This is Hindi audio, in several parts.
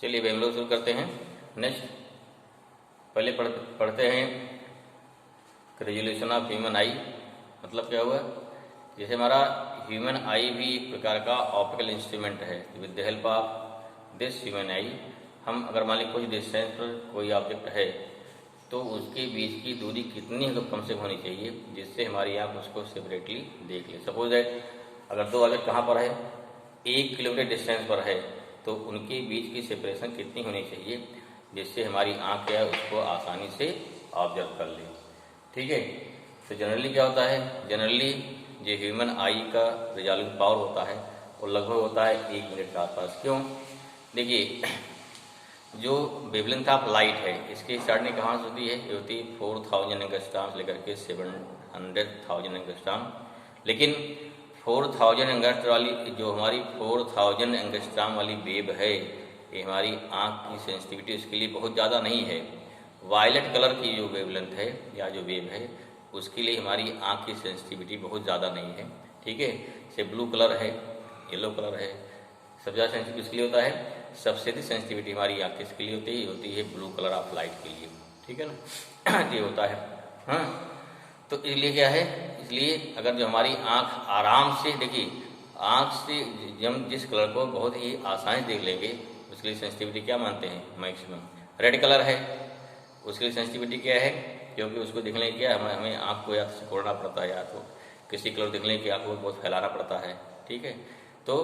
चलिए भाई हम लोग शुरू करते हैं। नेक्स्ट पहले पढ़ते हैं रेजोल्यूशन ऑफ ह्यूमन आई। मतलब क्या हुआ, जैसे हमारा ह्यूमन आई भी एक प्रकार का ऑप्टिकल इंस्ट्रूमेंट है। With the help of this human आई हम अगर मान ली कुछ डिस्टेंस पर कोई ऑब्जेक्ट है तो उसके बीच की दूरी कितनी कम से कम होनी चाहिए जिससे हमारी आँख उसको सेपरेटली देख ले। सपोज है अगर दो ऑब्जेक्ट कहाँ पर है, 1 किलोमीटर डिस्टेंस पर है, तो उनके बीच की सेपरेशन कितनी होनी चाहिए जिससे हमारी आँख क्या है उसको आसानी से ऑब्जर्व कर ले। ठीक है, तो जनरली क्या होता है, जनरली जो ह्यूमन आई का रिजॉल्विंग पावर होता है वो लगभग होता है 1 मिनट के आसपास। क्यों, देखिए जो वेवलेंथ ऑफ लाइट है इसकी स्टार्टिंग कहाँ से होती है, ये होती है 4000 एंगस्ट्रॉम से लेकर के 700,000 एंगस्ट्रॉम। लेकिन 4000 एंगस्ट्रॉम वाली जो हमारी 4000 एंगस्ट्रॉम वाली वेव है ये हमारी आँख की सेंसिटिविटी उसके लिए बहुत ज़्यादा नहीं है। वायलेट कलर की जो वेवलेंथ है या जो वेव है उसके लिए हमारी आँख की सेंसिटिविटी बहुत ज़्यादा नहीं है। ठीक है, जैसे ब्लू कलर है, येलो कलर है, सबसे ज़्यादा सेंसिटिव किसके लिए होता है, सबसे अधिक सेंसिटिविटी हमारी आँख किसके लिए होती है ब्लू कलर ऑफ लाइट के लिए। ठीक है ना, ये होता है। हाँ, तो इसलिए क्या है, इसलिए अगर जो हमारी आँख आराम से, देखिए आँख से हम जिस कलर को बहुत ही आसानी से देख लेंगे उसके लिए सेंसिटिविटी क्या मानते हैं, मैक्सिमम। रेड कलर है उसके लिए सेंसिटिविटी क्या है, क्योंकि उसको देखने के क्या हमें आँख को या तो सिकोड़ना पड़ता है या तो किसी कलर देखने की आँख को बहुत फैलाना पड़ता है। ठीक है, तो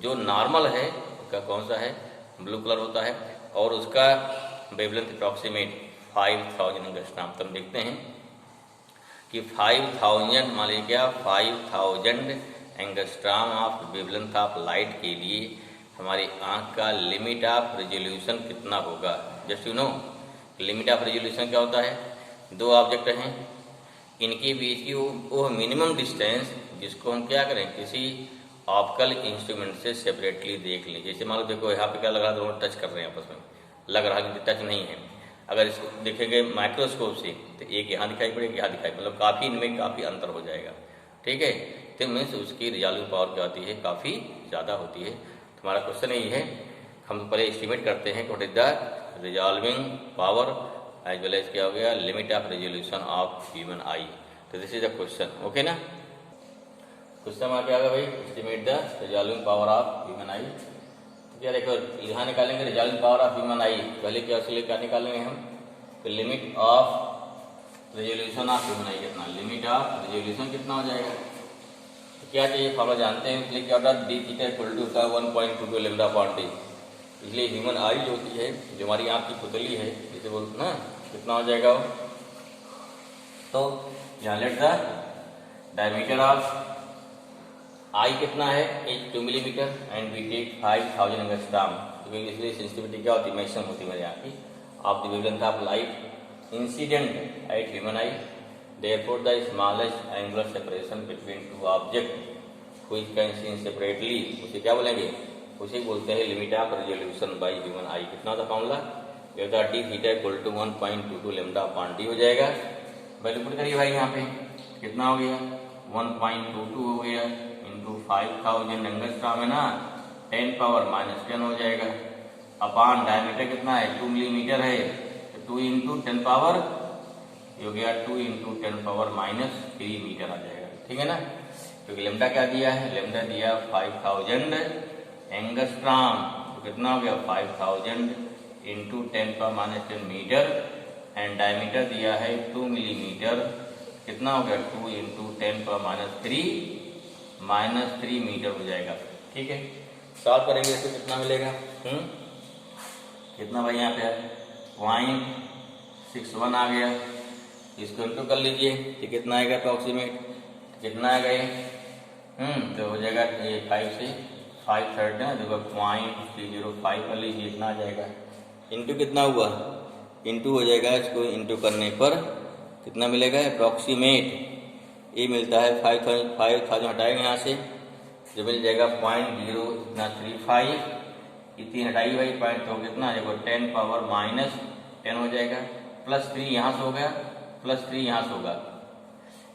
जो नॉर्मल है उसका कौन सा है, ब्लू कलर होता है और उसका वेवलेंथ अप्रॉक्सीमेट 5000 एंगस्ट्रॉम। तो हम देखते हैं कि 5000 मान लीजिए क्या 5000 angstrom of wavelength of light के लिए हमारी आँख का लिमिट ऑफ रेजोल्यूशन कितना होगा। Just you know limit of resolution क्या होता है, दो ऑब्जेक्ट हैं इनके बीच की वो मिनिमम डिस्टेंस जिसको हम क्या करें किसी ऑप्टिकल इंस्ट्रूमेंट से सेपरेटली देख लें। जैसे मान लो देखो यहाँ पे क्या लग रहा है, दोनों टच कर रहे हैं आपस में, लग रहा है कि टच नहीं है। अगर इसको देखेंगे माइक्रोस्कोप से तो एक यहाँ दिखाई पड़ेगा, यहाँ दिखाई, मतलब काफ़ी इनमें काफ़ी अंतर हो जाएगा। ठीक है, तो मीन्स उसकी रिजॉल्विंग पावर क्या होती है, काफ़ी ज़्यादा होती है। हमारा क्वेश्चन यही है, हम पहले एस्टिमेट करते हैं what is the resolving power as well as क्या हो गया limit of resolution of human eye. तो this is the question. Okay ना, क्वेश्चन में क्या होगा भाई, estimate the resolving power of human eye. तो क्या देखो यहाँ निकालेंगे resolving power of human eye, पहले क्या उसके लिए क्या निकालेंगे हम, तो limit of resolution of human eye कितना, लिमिट ऑफ रेजोल्यूशन कितना हो जाएगा। तो क्या चाहिए, फॉर्मूला जानते हैं, इसलिए क्या होता है डी थीटा इक्वल टू होता है 1.22 लैम्डा अपॉन टी। इसलिए ह्यूमन आई जो होती है, जो हमारी आँख की पुतली है जिसे बोलते ना, कितना हो जाएगा वो, तो यहाँ let the diameter of eye कितना है 2 millimetre and we take 5000 angstrom. तो इसलिए सेंसिटिविटी क्या होती है, मैक्सिमम होती है मेरे यहाँ की of the wavelength of light incident at human I, therefore the smallest angular separation between two objects which can seen separately उसे क्या बोलेंगे, उसे बोलते हैं limit of resolution by human eye. कितना होता फॉर्मूला, ये होता है d theta equal to 1.22 lambda upon t हो जाएगा। वैल्यू पुट करिए भाई, यहाँ पे कितना हो गया 1.22 हो गया इंटू 5000 एंगस्ट्रॉम है ना, 10 पावर -10 हो जाएगा अपॉन डायमीटर कितना है 2 मिलीमीटर है, तो 2 इंटू 10 पावर हो गया 2 इंटू 10 पावर -3 मीटर आ जाएगा। ठीक है ना, क्योंकि लेमडा क्या दिया है, लेमडा दिया 5000 एंगस्ट्रॉम, तो कितना हो गया 5000 into 10 power -10 metre and diameter दिया है 2 मिलीमीटर, कितना हो गया 2 इंटू 10 पावर -3 मीटर हो जाएगा। ठीक है, सॉल्व करेंगे इसको कितना मिलेगा, कितना भाई यहाँ पे 0.61 आ गया, इसको इंटू कर लीजिए तो कितना आएगा अप्रॉक्सीमेट, कितना आएगा ये, तो हो जाएगा 5 से 5 थर्ड है, देखो 0.305 कर लीजिए, इतना आ जाएगा। इंटू कितना हुआ, इंटू हो जाएगा, इसको इंटू करने पर कितना मिलेगा अप्रॉक्सीमेट, ये मिलता है 5000 हटाएंगे यहाँ से जो मिल जाएगा 0.035, इतनी हटाई भाई पॉइंट, तो कितना देखो 10 पावर -10 हो जाएगा, +3 यहाँ से हो गया, +3 यहाँ से होगा।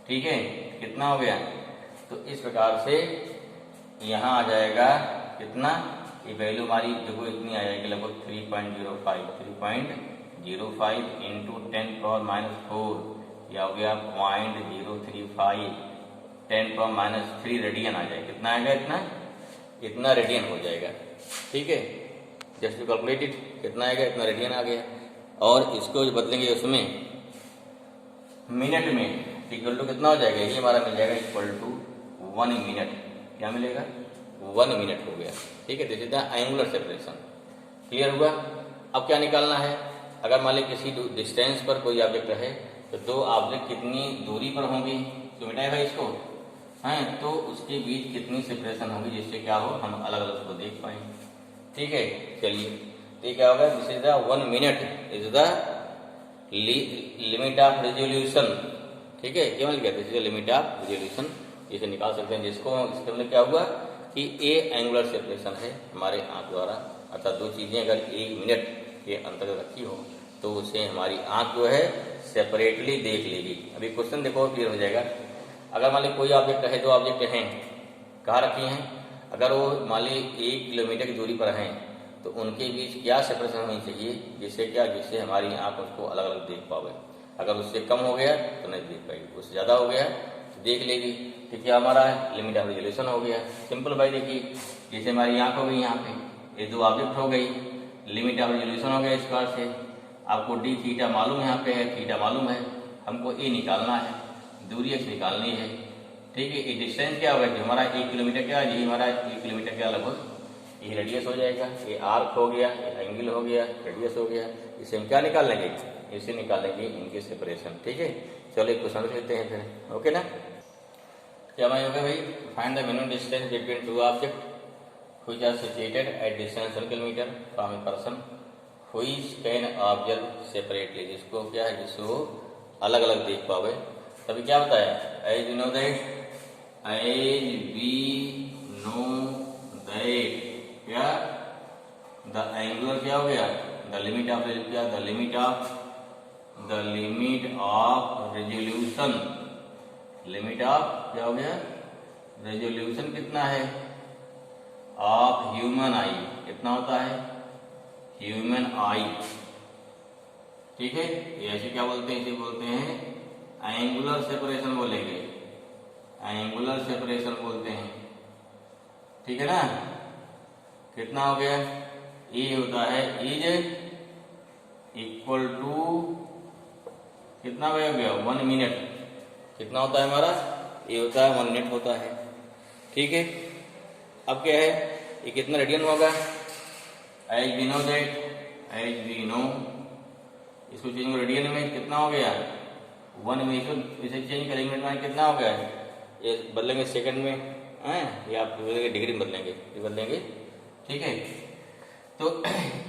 ठीक है, कितना हो गया, तो इस प्रकार से यहाँ आ जाएगा कितना ये वैल्यू हमारी देखो इतनी आ जाएगी लगभग 3.05 इंटू 10⁻⁴, या हो गया 0.035 10⁻³ रेडियन आ जाएगा। कितना आएगा? इतना रेडियन हो जाएगा। ठीक है, जस्ट टू कैलकुलेट इट, कितना आएगा? इतना रेडियन आ गया। और इसको जो बदलेंगे उसमें मिनट में, इक्वल टू कितना हो जाएगा? ये हमारा मिल जाएगा इक्वल टू 1 मिनट। क्या मिलेगा? 1 मिनट हो गया। ठीक है, this is the angular separation. Clear हुआ? अब क्या निकालना है? अगर मान लीजिए किसी डिस्टेंस पर कोई ऑब्जेक्ट है तो दो ऑब्जेक्ट कितनी दूरी पर होंगी, तो मिटाएगा इसको है, तो उसके बीच कितनी सेपरेशन होगी जिससे क्या हो, हम अलग अलग उसको देख पाए। ठीक है, चलिए ये क्या होगा? This is the 1 minute is the limit of resolution. ठीक है, क्या मिल गया? This is the limit of resolution, इसे निकाल सकते हैं। जिसको इसके मतलब क्या हुआ कि ए एंगुलर सेपरेशन है हमारे आंख द्वारा, अर्थात दो चीजें अगर 1 मिनट के अंतर्गत रखी हो तो उसे हमारी आंख जो है सेपरेटली देख लेगी। अभी क्वेश्चन देखो, क्लियर हो जाएगा। अगर मान ली कोई ऑब्जेक्ट है, दो ऑब्जेक्ट हैं, कहाँ रखी हैं? अगर वो मान ली 1 किलोमीटर की दूरी पर हैं तो उनके बीच क्या सेपरेशन होनी चाहिए जिससे हमारी आंख उसको अलग अलग देख पावे। अगर उससे कम हो गया तो नहीं देख पाएगी, उससे ज्यादा हो गया तो देख लेगी। तो क्या हमारा लिमिट ऑफ रेजोल्यूशन हो गया। सिंपल भाई, देखिए जैसे हमारी आंख हो गई, यहाँ पे ये दो ऑब्जेक्ट हो गई, लिमिट ऑफ रेजोल्यूशन हो गया इस प्रकार से। आपको डी थीटा मालूम यहाँ पे है, थीटा मालूम है, हमको ए निकालना है, दूरी एक्स निकालनी है। ठीक है, ये डिस्टेंस क्या होगा? हमारा 1 किलोमीटर क्या है? हमारा 1 किलोमीटर क्या लगभग ये रेडियस हो जाएगा। ये आर्क हो गया, ये एंगल हो गया, रेडियस हो गया। इसे हम क्या निकाल लेंगे? इसे निकालेंगे इनके सेपरेशन। ठीक है, चलो एक क्वेश्चन लेते हैं फिर। ओके ना, क्या मैं होगा भाई? Find the minimum distance between two object which are situated at distance 1 kilometre from a person which can observe separately. जिसको क्या है, जिसको अलग अलग देख पावे। तभी क्या बताया? एज वी नो दैट क्या द एंगुलर क्या हो गया? द लिमिट ऑफ क्या? The limit of resolution. Limit of क्या हो गया? रेजोल्यूशन कितना है? Of human eye. कितना होता है? ह्यूमन आई। ठीक है, ये ऐसे क्या बोलते हैं? इसे बोलते हैं एंगुलर सेपरेशन बोलेंगे, एंगुलर सेपरेशन बोलते हैं। ठीक है ना? कितना हो गया? ए होता है इज इक्वल टू कितना हो गया? 1 मिनट। कितना होता है हमारा? ये होता है 1 मिनट होता है। ठीक है, अब क्या है? ये कितना रेडियन होगा? As we know that, as we know, इसको चेंज करो रेडियन में। कितना हो गया? 1 में। इसे चेंज करेंगे मिनट में, कितना हो गया? ये बदलेंगे सेकंड में, या आप डिग्री में बदलेंगे। ठीक है, तो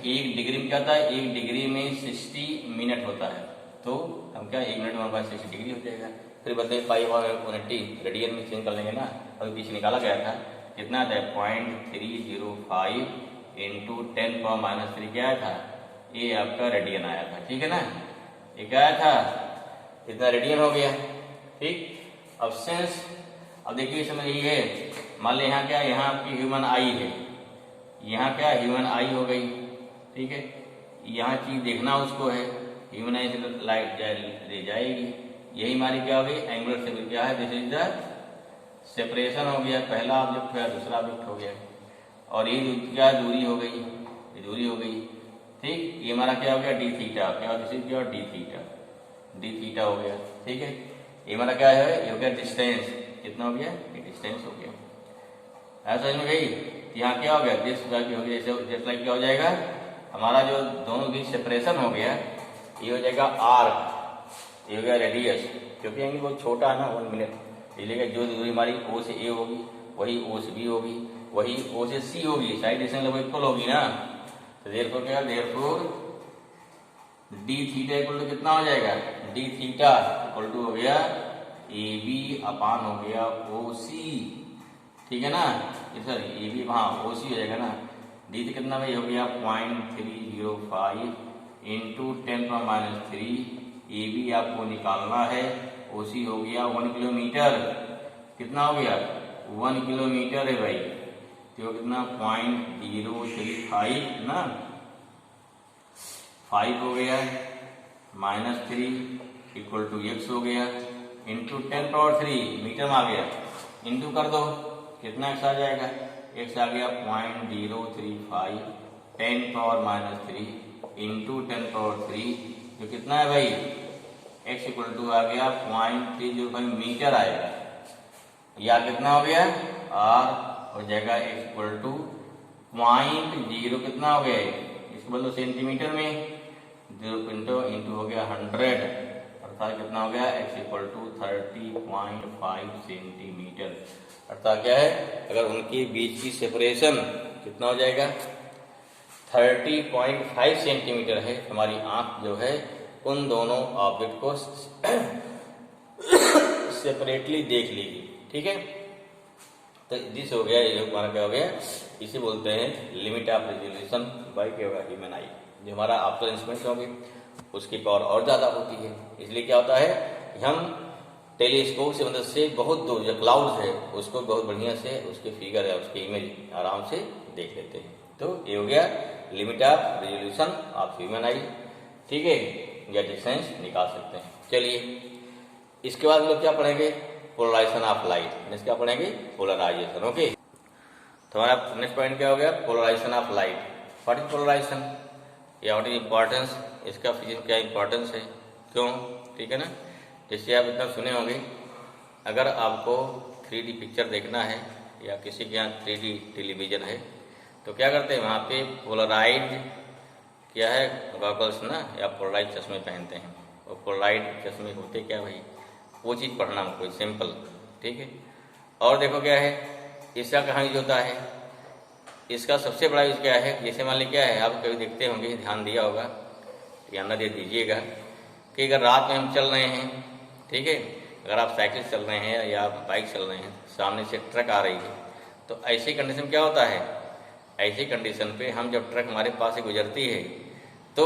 1 डिग्री में क्या होता है? 1 डिग्री में 60 मिनट होता है। तो हम क्या 1 मिनट में हमारे पास 60 डिग्री हो जाएगा। फिर बदलेंगे 5/180 रेडियन में चेंज कर लेंगे ना। अभी पीछे निकाला गया था, कितना था? 0.305 इंटू 10⁻³ क्या आया था? ये आपका रेडियन आया था। ठीक है ना, ये क्या आया था? इतना रेडियन हो गया। ठीक, अब सेंस, अब देखिए इसमें ये है, मान ली यहाँ क्या? यहाँ आपकी ह्यूमन आई है, यहाँ क्या? ह्यूमन आई हो गई। ठीक है, यहाँ चीज देखना उसको है, ह्यूमन आई से लाइट ले जाएगी। यही हमारी क्या हो गई? Angular separation. क्या है? दिस इज द सेपरेशन हो गया। पहला ऑब्जेक्ट हो गया, दूसरा ऑब्जेक्ट हो गया, और ये क्या दूरी हो गई? ये दूरी हो गई। ठीक, ये हमारा क्या हो गया? D theta. क्या दिस इज क्या? D theta. डी थीटा हो गया। ठीक है, ये हमारा क्या है? ये हो गया डिस्टेंस। कितना हो गया? ये डिस्टेंस हो गया। ऐसा समझ में गई? यहाँ क्या हो गया? दिस हो गया, जैसे लाइक क्या हो जाएगा? हमारा जो दोनों बीच सेपरेशन हो गया, ये हो जाएगा आर्क, ये हो गया रेडियस। क्योंकि एंगल बहुत छोटा है ना, 1 मिनट, इसलिए जो दूरी हमारी ओ से ए होगी वही ओ से बी होगी, वही ओ से सी होगी, साइड डिस्टेंस लगभग इक्वल होगी ना। तो देयरफॉर क्या? Therefore d theta equal to कितना हो जाएगा? डी थीटा इक्वल टू हो गया ए बी अपान हो गया ओ सी। ठीक है ना, सर ए बी, हाँ ओ सी हो जाएगा ना। डी तो कितना भाई हो गया? 0.305 इंटू 10⁻³ ए बी आपको निकालना है। ओ सी हो गया 1 किलोमीटर। कितना हो गया? 1 किलोमीटर है भाई। तो कितना 0.035 ना 5 हो गया, -3 = x हो गया, इंटू 10⁻³ मीटर में आ गया, इंटू कर दो कितना x आ जाएगा, x आ गया 0.035 10⁻³ इंटू 10⁻³ जो कितना है भाई, x = आ गया 0.305 मीटर आएगा। या कितना हो गया, r हो जाएगा x = 0.0 कितना हो गया, इसको बोलो सेंटीमीटर में, 0 इंटू हो गया 100, अर्थात कितना हो गया, x = 30.5 सेंटीमीटर। अर्थात क्या है, अगर उनके बीच की सेपरेशन कितना हो जाएगा, 30.5 सेंटीमीटर है, हमारी आंख जो है उन दोनों ऑब्जेक्ट को सेपरेटली देख लेगी। ठीक है, तो दिस हो गया, ये हमारा क्या हो गया, इसे बोलते हैं लिमिट ऑफ रेजोल्यूशन बाय क्या होगा, ह्यूमन आई। जो हमारा ऑप्टिकल इंस्ट्रूमेंट होंगे उसकी पावर और ज़्यादा होती है, इसलिए क्या होता है, हम टेलीस्कोप से मदद से बहुत दूर जो क्लाउड्स है उसको बहुत बढ़िया से उसके फिगर है उसकी इमेज आराम से देख लेते हैं। तो ये हो गया limit of resolution of human आई। ठीक है, या डिस्टेंस निकाल सकते हैं। चलिए इसके बाद हम लोग क्या पढ़ेंगे, पोलराइजेशन ऑफ लाइट। नेक्स्ट क्या पढ़ेंगे, पोलराइजेशन। ओके, तो हमारा नेक्स्ट पॉइंट क्या हो गया, polarization of light. What is polarization या व्हाट इज इंपॉर्टेंस, इसका फिजिक्स क्या इंपॉर्टेंस है, क्यों। ठीक है ना, जैसे आप इतना सुने होंगे, अगर आपको 3D पिक्चर देखना है या किसी के यहाँ 3D टेलीविजन है तो क्या करते हैं, वहाँ पे पोलराइड क्या है गॉगल्स ना या पोलराइड चश्मे पहनते हैं। और पोलराइड चश्मे होते क्या भाई, वो चीज़ पढ़ना हमको सिंपल। ठीक है, और देखो क्या है इसका कहाँ यूज होता है, इसका सबसे बड़ा यूज क्या है, जैसे मान लीजिए क्या है, आप कभी देखते होंगे, ध्यान दिया होगा, ध्यान दे दीजिएगा कि अगर रात में हम चल रहे हैं, ठीक है, अगर आप साइकिल चल रहे हैं या आप बाइक चल रहे हैं, सामने से ट्रक आ रही है, तो ऐसी कंडीशन क्या होता है, ऐसी कंडीशन पे हम जब ट्रक हमारे पास से गुजरती है तो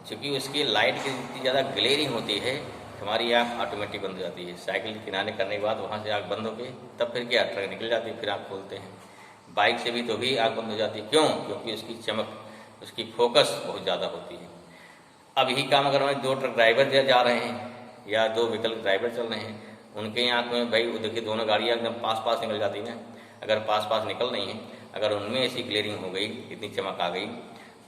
चूँकि उसकी लाइट की इतनी ज़्यादा ग्लेयरिंग होती है, हमारी आँख ऑटोमेटिक बंद हो जाती है। साइकिल किनारे करने के बाद वहाँ से आँख बंद हो गई, तब फिर क्या ट्रक निकल जाती है, फिर आँख खोलते हैं। बाइक से भी तो भी आँख बंद हो जाती है, क्यों, क्योंकि उसकी चमक, उसकी फोकस बहुत ज़्यादा होती है। अब यही काम अगर हमारे 2 ट्रक ड्राइवर जा रहे हैं या 2 व्हीकल ड्राइवर चल रहे हैं, उनके आँख में भाई उधर की दोनों गाड़ियाँ एकदम पास निकल जाती हैं। अगर पास निकल रही हैं, अगर उनमें ऐसी ग्लेयरिंग हो गई, इतनी चमक आ गई,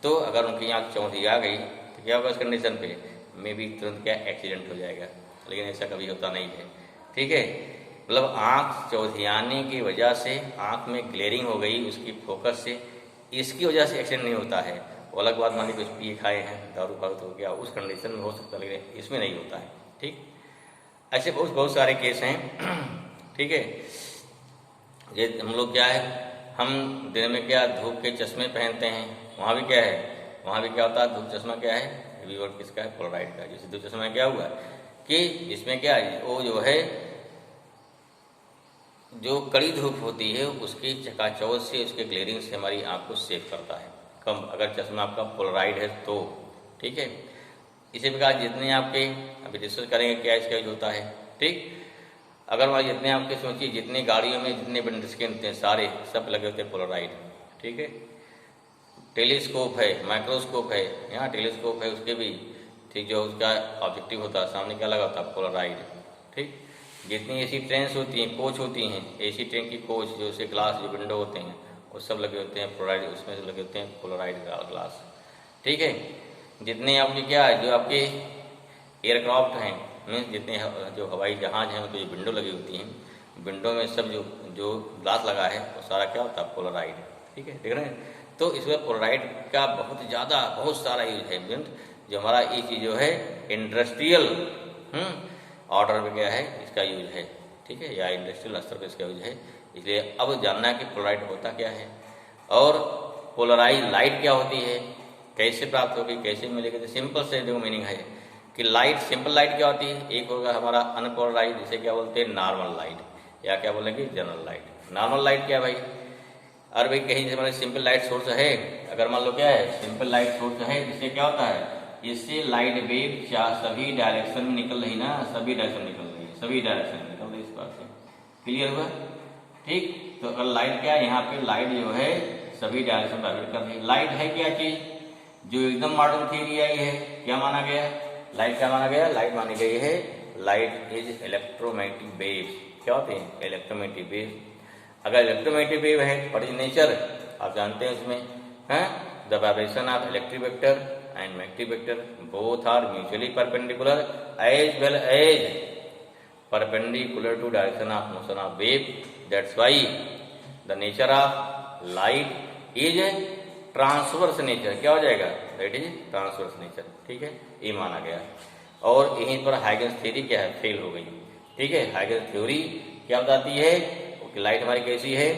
तो अगर उनकी आँख चौंधी आ गई तो क्या होगा, इस कंडीशन पे में भी तुरंत क्या एक्सीडेंट हो जाएगा। लेकिन ऐसा कभी होता नहीं है। ठीक है, मतलब आँख चौधियाने की वजह से आँख में ग्लेयरिंग हो गई उसकी फोकस से, इसकी वजह से एक्सीडेंट नहीं होता है। वो अलग बात, मान लीजिए कुछ पिए खाए हैं, दारू फारू तो क्या उस कंडीशन में हो सकता है, लेकिन इसमें नहीं होता है। ठीक, ऐसे बहुत सारे केस हैं। ठीक है, ये हम लोग क्या है, हम दिन में क्या धूप के चश्मे पहनते हैं, वहाँ भी क्या है, वहाँ भी क्या होता है, धूप चश्मा क्या है, व्यूअर किसका है, पोलराइड का। जैसे धूप चश्मा क्या हुआ कि इसमें क्या है, वो जो है जो कड़ी धूप होती है उसकी चकाचौंध से, उसके ग्लेयरिंग से हमारी आँख को सेव करता है कम, अगर चश्मा आपका पोलराइड है तो। ठीक है, इसी प्रकार जितने आपके अभी डिस्कस करेंगे क्या इसका यूज होता है। ठीक, अगर वहाँ जितने आपके सोचिए, जितने गाड़ियों में जितने विंडो स्क्रीन होते हैं सारे सब लगे होते हैं पोलराइड। ठीक है, टेलीस्कोप है, माइक्रोस्कोप है, यहाँ टेलीस्कोप है उसके भी ठीक जो उसका ऑब्जेक्टिव होता है सामने क्या लगा होता है, पोलराइड। ठीक, जितनी ऐसी ट्रेन्स होती हैं, कोच होती हैं, एसी ट्रेन की कोच जो से ग्लास जो विंडो होते हैं वो सब लगे होते हैं पोलराइड, उसमें लगे होते हैं पोलराइड ग्लास। ठीक है, जितने आपके क्या है जो आपके एयरक्राफ्ट हैं, मीन्स जितने जो हवाई जहाज हैं उनकी विंडो लगी होती हैं, विंडो में सब जो ग्लास लगा है वो सारा क्या होता है, पोलराइड। ठीक है, देख रहे हैं, तो इसमें पोलराइड का बहुत सारा यूज है। मीन्स जो हमारा ये चीज़ जो है इंडस्ट्रियल ऑर्डर में क्या है इसका यूज है। ठीक है, या इंडस्ट्रियल स्तर पर इसका यूज है। इसलिए अब जानना है कि पोलराइड होता क्या है और पोलराइज लाइट क्या होती है, कैसे प्राप्त होगी, कैसे मिलेगी। तो सिंपल से जो मीनिंग है कि लाइट, सिंपल लाइट क्या होती है, एक होगा हमारा अनपोलराइज, जिसे क्या बोलते हैं नॉर्मल लाइट, या क्या बोलेंगे जनरल लाइट। नॉर्मल लाइट क्या भाई, और भाई कहीं से हमारे सिंपल लाइट सोर्स है, अगर मान लो क्या है सिंपल लाइट सोर्स है, जिससे क्या होता है, इससे लाइट वेव सभी डायरेक्शन में निकल रही ना, सभी डायरेक्शन निकल रही है, सभी डायरेक्शन में निकल रही, इस बात से क्लियर हुआ। ठीक, तो अगर लाइट क्या है, यहाँ पे लाइट जो है सभी डायरेक्शन वाइब्रेट कर रही है। लाइट है क्या चीज, जो एकदम मॉडर्न थियरी आई है, क्या माना गया, लाइट क्या माना गया, लाइट मानी गई है, लाइट इज इलेक्ट्रोमैग्नेटिक वेव। क्या होते हैं, इलेक्ट्रोमैग्नेटिक वेव। अगर इलेक्ट्रोमैग्नेटिक वेव है, व्हाट इज नेचर, आप जानते हैं उसमें है the vibration of electric vector and magnetic vector both are mutually perpendicular as well as perpendicular to direction of motion of wave. That's why the nature of light is transverse nature. क्या हो जाएगा, दैट इज ट्रांसवर्स नेचर। ठीक है, ये माना गया। और यहीं पर हाइगन्स थ्योरी क्या है, फेल हो गई। ठीक है, हाइगन्स थ्योरी क्या बताती है कि लाइट हमारी कैसी है,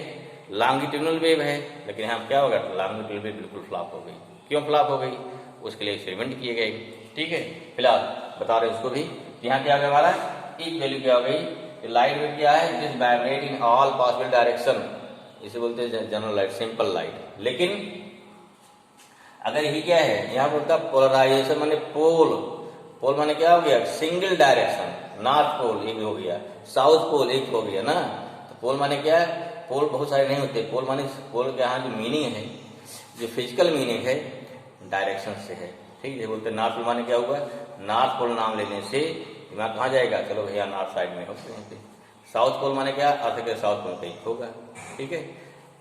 लॉन्गिट्यूडिनल वेव है, लेकिन यहाँ क्या होगा, लॉन्गिट्यूडिनल वेव बिल्कुल फ्लॉप हो गई। क्यों फ्लॉप हो गई, उसके लिए एक्सपेरिमेंट किए गए। ठीक है, फिलहाल बता रहे उसको भी। यहाँ क्या हो गया हमारा, एक वैल्यू क्या हो गई, लाइट वेव क्या है, it is vibrate in all possible direction, इसे बोलते हैं जनरल लाइट, सिंपल लाइट। लेकिन अगर यही क्या है, यहाँ बोलता पोलराइजेशन माने पोल, पोल माने क्या हो गया, सिंगल डायरेक्शन, नॉर्थ पोल एक हो गया, साउथ पोल एक हो गया ना। तो पोल माने क्या है, पोल बहुत सारे नहीं होते। पोल माने, पोल के यहाँ जो मीनिंग है, जो फिजिकल मीनिंग है, डायरेक्शन से है। ठीक है, बोलते नॉर्थ पोल माने क्या हुआ, नॉर्थ पोल नाम लेने से दिमाग कहाँ जाएगा, चलो भैया नॉर्थ साइड में हो कहीं। साउथ पोल माने क्या, अर्थ के साउथ पोल कहीं होगा। ठीक है,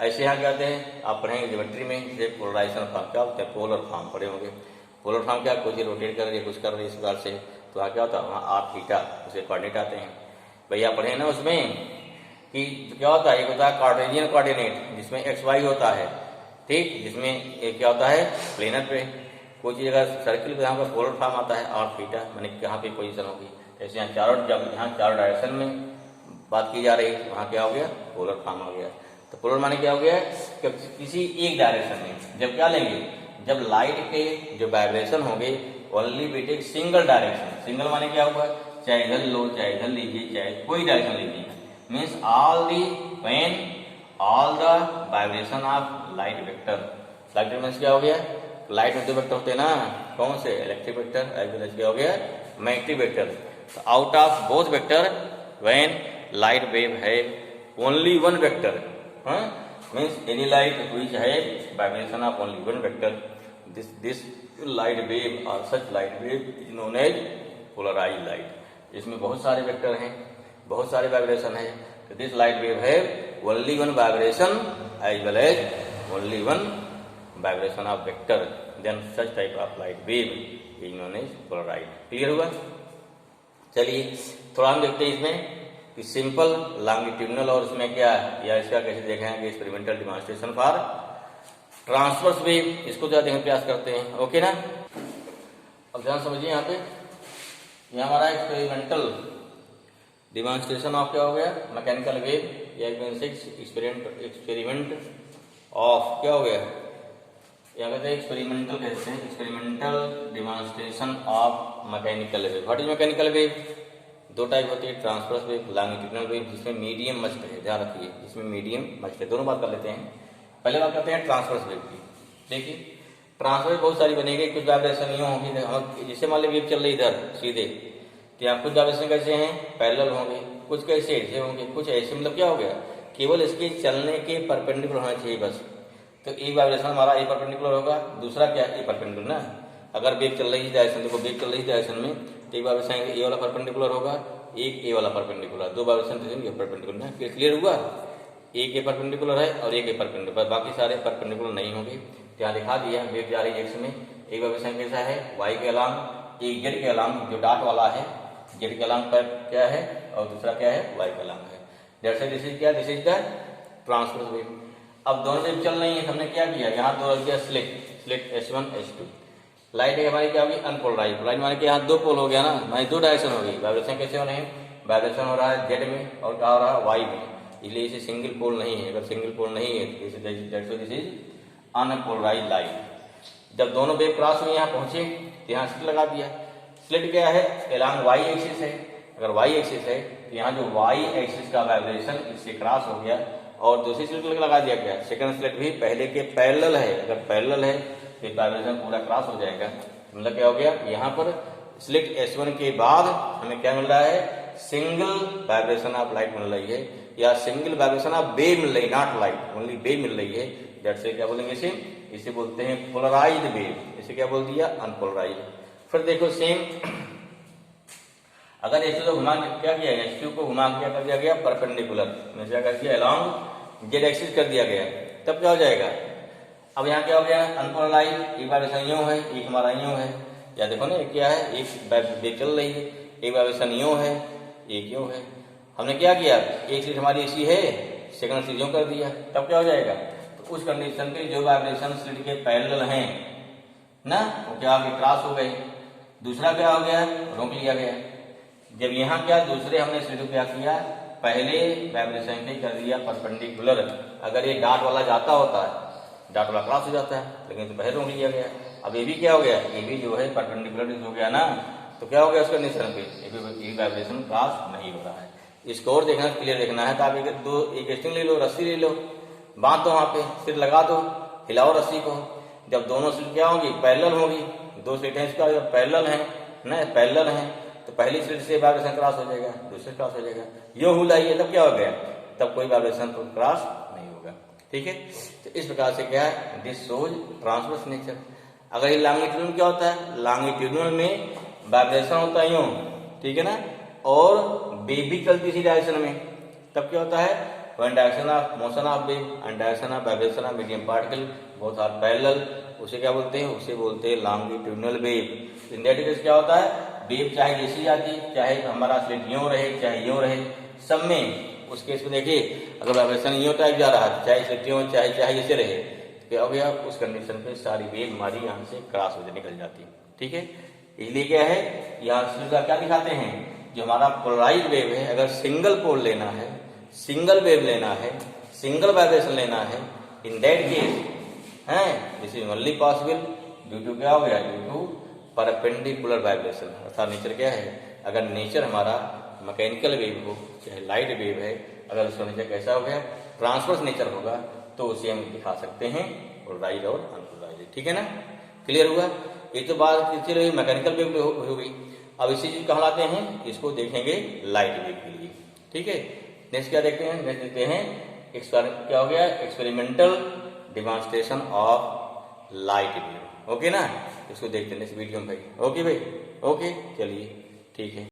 ऐसे यहाँ क्या कहते हैं, आप पढ़ेंगे ज्योमेट्री में, जैसे पोलराइजेशन फॉर्म क्या होता है, पोलर फॉर्म पढ़े होंगे। पोलर फॉर्म क्या, कुछ रोटेट कर रही है, कुछ कर रही है इस प्रकार से, तो वहाँ क्या होता है, वहाँ आर थीटा उसे कोऑर्डिनेट आते हैं। भैया पढ़े ना उसमें कि क्या होता है, एक होता है कार्टेशियन कोऑर्डिनेट जिसमें एक्स वाई होता है। ठीक, जिसमें एक क्या होता है, प्लेनर पे कोई चीज अगर सर्किल पे यहाँ पर पोलर फॉर्म आता है आर थीटा, मैंने कहाँ पे पोजीशन होगी। जैसे यहाँ चारों, जब यहाँ चारों डायरेक्शन में बात की जा रही है, वहाँ क्या हो गया, पोलर फॉर्म हो गया। तो पोलर माने क्या हो गया, कि किसी एक डायरेक्शन में जब क्या लेंगे, जब लाइट के जो वाइब्रेशन होंगे only we take single direction. Single माने क्या हुआ, चाहे इधर लो, चाहे इधर लीजिए, चाहे कोई डायरेक्शन लीजिए, means all the when all the vibration of light vector. Light means क्या हो गया, लाइट में दो वेक्टर होते हैं ना, कौन से, electric vector as well as क्या हो गया, मैग्नेटिक वेक्टर। तो out of both vector when light wave है only one vector, means any light which है vibration of only one vector, this light wave और such light wave is known as polarised light. इसमें बहुत सारे वेक्टर हैं, बहुत सारे वाइब्रेशन है। तो दिस लाइट वेव है only one vibration as well as only one vibration of vector, then such type of light wave is known as polarized. Clear हुआ। चलिए थोड़ा हम देखते हैं इसमें कि सिंपल लॉन्गिट्यूडिनल और उसमें क्या है, या इसका कैसे देखेंगे, experimental demonstration for transverse wave, इसको क्या देखने प्रयास करते हैं। ओके ना, अब ध्यान समझिए यहाँ पे, यहाँ हमारा एक्सपेरिमेंटल डिमॉन्स्ट्रेशन ऑफ क्या हो गया, मैकेनिकल वेव, या एक्सपेरिमेंट ऑफ क्या हो गया, यहाँ कहते हैं एक्सपेरिमेंटल, कहते हैं experimental demonstration of mechanical wave. What is mechanical wave, दो टाइप होती है, ट्रांसवर्स वेव, लॉन्गिट्यूडिनल वेव, जिसमें मीडियम मस्ट है, ध्यान रखिए, जिसमें मीडियम मस्ट है। दोनों बात कर लेते हैं। पहले बात करते हैं ट्रांसवर्स वेव की। देखिए ट्रांसवर्स बहुत सारी बनेगी, कुछ वाइब्रेशन यूं होगी, जैसे मान ली वेव चल रही इधर सीधे, तो यहाँ कुछ वाइब्रेशन कैसे हैं, पैरेलल होंगे, कुछ कैसे ऐसे होंगे, कुछ ऐसे, मतलब क्या हो गया, केवल इसके चलने के परपेंडिकुलर होना चाहिए बस। तो एक वाइब्रेशन हमारा ए परपेंडिकुलर होगा, दूसरा क्या ए परपेंडिकुलर ना। अगर वेव चल रही है डायरेक्शन, देखो वेव चल रही है डायरेक्शन में, तो एक वाइब्रेशन ए वाला परपेंडिकुलर होगा, एक ए वाला परपेंडिकुलर, दो वाइब्रेशन परपेंडिकुलर ना। क्लियर हुआ, एक ए परपेंडिकुलर है और एक ए परपेंडिकुलर, बाकी सारे परपेंडिकुलर नहीं होंगे। यहाँ दिखा दिया, वेव जा रही है एक्स में, एक वाइब्रेशन कैसा है, वाई के अलांग, एक जेड के अलांग, जो डॉट वाला है जेड के अलांग पर क्या है, और दूसरा क्या है, वाई के अलांग है। जैसे दिस इज क्या, this is the transverse wave. अब दोनों वेव चल रही है, हमने क्या किया, यहाँ दो रख दिया स्लिट S1 S2। लाइट है हमारी क्या होगी, अनपोलराइज्ड। लाइट माने कि यहाँ दो पोल हो गया ना, माने दो डायरेक्शन हो गई। वाइब्रेशन कैसे हो रहे हैं, वाइब्रेशन हो रहा है जेड में और क्या हो रहा है, वाई में, इसलिए इसे सिंगल पोल नहीं है। अगर सिंगल पोल नहीं है तो दिस इज अनपोलराइज्ड लाइट। जब दोनों वेव क्रॉस हुए यहाँ पहुंचे, तो यहाँ स्लिट लगा दिया। स्लिट क्या है, एलॉन्ग वाई एक्सिस है। अगर वाई एक्सिस है तो यहाँ जो वाई एक्सिस का वाइब्रेशन इससे क्रॉस हो गया, और दूसरी स्लिट लगा दिया गया। सेकंड स्लिट भी पहले के पैरेलल है, अगर पैरेलल है तो वाइब्रेशन पूरा क्रॉस हो जाएगा। मतलब क्या हो गया, यहाँ पर स्लिट S1 के बाद हमें क्या मिल रहा है, सिंगल वाइब्रेशन ऑफ लाइट मिल रही है। या सिंगल वाइब्रेशन ऑफ वेव मिल रही, नॉट लाइट, ओनली वेव मिल रही है, दैट से क्या बोलेंगे इसे बोलते हैं पोलराइज्ड वेव। इसे क्या बोल दिया, अनपोलराइज्ड। फिर देखो सेम, अगर S2 घुमा क्या किया, S2 को घुमा क्या कर दिया गया, परपेंडिकुलर में क्या कर दिया, अलोंग जेड एक्सिस कर दिया गया, तब क्या हो जाएगा, अब यहाँ क्या हो गया, अनपोलराइज, एक वाइब्रेशन यूं है, एक हमारा यूं है, या देखो ना क्या है, एक वेव चल रही है, एक वाइब्रेशन यूं है, एक यूं है। हमने क्या किया, एक स्लिट हमारी ऐसी है, सेकंड स्लिट यूं कर दिया, तब क्या हो जाएगा, तो उस कंडीशन पे जो वाइब्रेशन स्लिट के पैरेलल हैं ना, वो क्या आगे क्रॉस हो गए, दूसरा क्या हो गया, रोक लिया गया। जब यहाँ क्या, दूसरे हमने स्लिट को क्या किया, पहले वाइब्रेशन पे कर दिया परपेंडिकुलर। अगर ये डॉट वाला जाता होता है, डॉट वाला क्रॉस हो जाता है, लेकिन तो पहले रोक लिया गया। अब ये भी क्या हो गया, ये भी जो है परपेंडिकुलर हो गया ना, तो क्या हो गया, उसका कंडीशन पे ये वाइब्रेशन क्रॉस नहीं हो रहा है। इसको और देखना, क्लियर देखना है तो आप एक स्ट्रिंग ले लो, रस्सी ले लो, बांध दो, वहां पे सिर लगा दो, हिलाओ रस्सी को। जब दोनों स्लिट क्या होगी, पैरेलल होगी, दो स्लिट है इसका पैरेलल है ना, पैरेलल है, तो पहली स्लिट से वाइब्रेशन क्रॉस हो जाएगा, दूसरे क्रॉस हो जाएगा, यो हुलाइए, तब क्या हो गया, तब कोई वाइब्रेशन तो क्रॉस नहीं होगा। ठीक है, तो इस प्रकार से क्या है, दिस शोज ट्रांसवर्स नेचर। अगर ये लॉन्गिट्यूडनल क्या होता है, लॉन्गिट्यूडनल में वाइब्रेशन होता है यूं, ठीक है ना, और वेव भी चलती इसी डायरेक्शन में, तब क्या होता है, one direction of motion of wave and direction of vibration of medium particle both are parallel, उसे क्या बोलते हैं, उसे बोलते हैं longitudinal wave. In that case क्या होता है, वेव चाहे जैसी जाती, चाहे हमारा स्लिट यूं रहे चाहे यूं रहे, सब में उस केस में देखिए, अगर वाइब्रेशन यूं टाइप जा रहा है, चाहे स्लिट यूं चाहे जैसे रहे, क्या हो गया, उस कंडीशन पे सारी वेव हमारी यहाँ से क्रॉस हो निकल जाती है। ठीक है, इसलिए क्या है, यहाँ स्लिट का क्या दिखाते हैं, जो हमारा पोलराइज वेव है, अगर सिंगल पोल लेना है, सिंगल वेव लेना है, सिंगल वाइब्रेशन लेना है, इन दैट केस है this is only possible due to क्या हो गया, ड्यू टू परपेंडिकुलर वाइब्रेशन। अर्थात नेचर क्या है, अगर नेचर हमारा मैकेनिकल वेव हो चाहे लाइट वेव है, अगर उसका नेचर कैसा हो गया, ट्रांसवर्स नेचर होगा, तो उसे हम दिखा सकते हैं पोलराइज और अनपोलराइज। ठीक है ना, क्लियर हुआ। ये तो बात रही मैकेनिकल वेव हो गई। अब इसी चीज कहाँ लाते हैं, इसको देखेंगे लाइट वेव के लिए। ठीक है, नेक्स्ट क्या देखते हैं, नेक्स्ट देखते हैं क्या हो गया, experimental demonstration of light wave. Okay ना, इसको देखते हैं नेक्स्ट वीडियो में भाई। ओके भाई, ओके चलिए ठीक है।